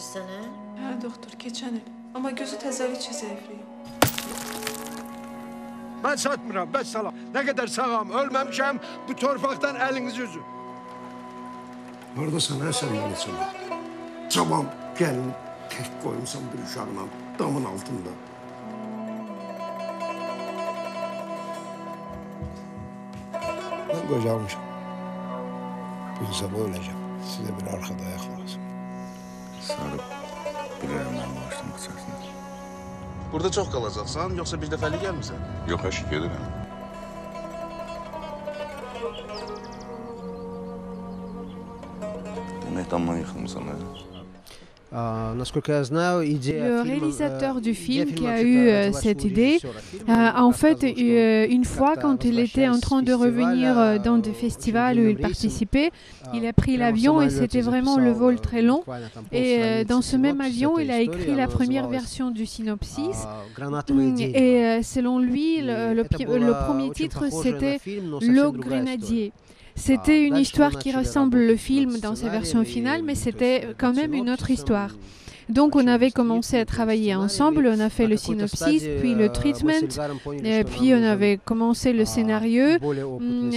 sənə? Hə, doktor, keçən il. Amma gözü təzəlikcə zəifləyib. Ben satmıram, ben salam. Ne kadar sağam, ölmemişim, bu torpaktan elinizi üzün. Oradasan, ha sen beni çalar. Tamam, gelin tek koymuşsan bir uşağına, damın altında. Ben kocalmışım. Bu sabah öleceğim. Size bir arkada ayak lazım. Sarıb biləyimdən başlamaq çəksiniz. Burada çox qalacaqsan, yoxsa bir dəfəlik gəlmirsən? Yox, əşk gedirəm. Demək, damdan yıxılmısan, hə? Le réalisateur du film qui a eu cette idée, en fait, une fois quand il était en train de revenir dans des festivals où il participait, il a pris l'avion et c'était vraiment le vol très long. Et dans ce même avion, il a écrit la première version du synopsis. Et selon lui, le premier titre, c'était Le Grenadier. C'était une histoire qui ressemble au film dans sa version finale, mais c'était quand même une autre histoire. Donc on avait commencé à travailler ensemble, on a fait le synopsis, puis le treatment, puis on avait commencé le scénario,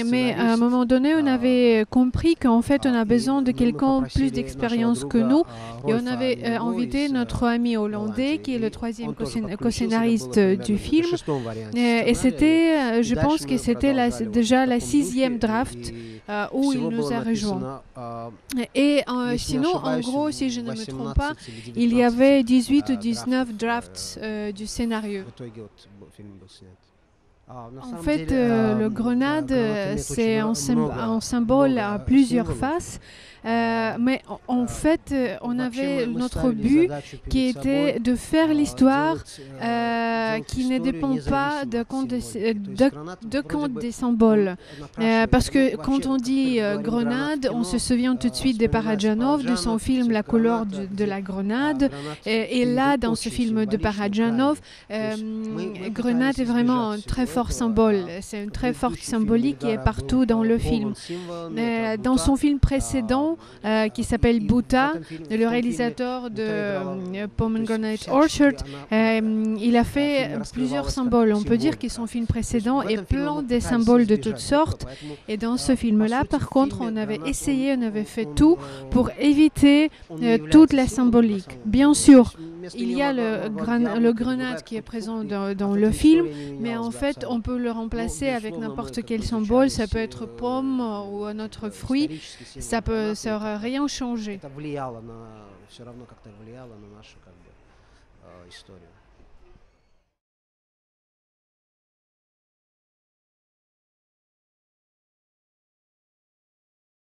mais à un moment donné on avait compris qu'en fait on a besoin de quelqu'un plus d'expérience que nous, et on avait invité notre ami hollandais qui est le troisième co-scénariste du film, et c'était, je pense que c'était déjà la 6e draft où il nous a rejoints. Et sinon, en gros, si je ne me trompe pas, il y avait 18 ou 19 drafts du scénario. En fait, le grenade, c'est un symbole à plusieurs faces. Mais en fait, on avait notre but qui était de faire l'histoire qui ne dépend pas de compte des symboles. Parce que quand on dit grenade, on se souvient tout de suite de Parajanov, de son film La couleur de la grenade. Et là, dans ce film de Parajanov, grenade est vraiment un très fort symbole. C'est une très forte symbolique qui est partout dans le film. Dans son film précédent, qui s'appelle Buta, le réalisateur de Pomegranate Orchard, il a fait plusieurs symboles. On peut dire que son film précédent est plein de symboles de toutes sortes. Et dans ce film-là, par contre, on avait essayé, on avait fait tout pour éviter toute la symbolique. Bien sûr, il y a le grenade qui est présent dans le film, mais en fait, on peut le remplacer avec n'importe quel symbole. Ça peut être pomme ou un autre fruit. Ça n'aurait rien changé. Это влияло на, все равно как-то влияло на нашу, как бы, историю.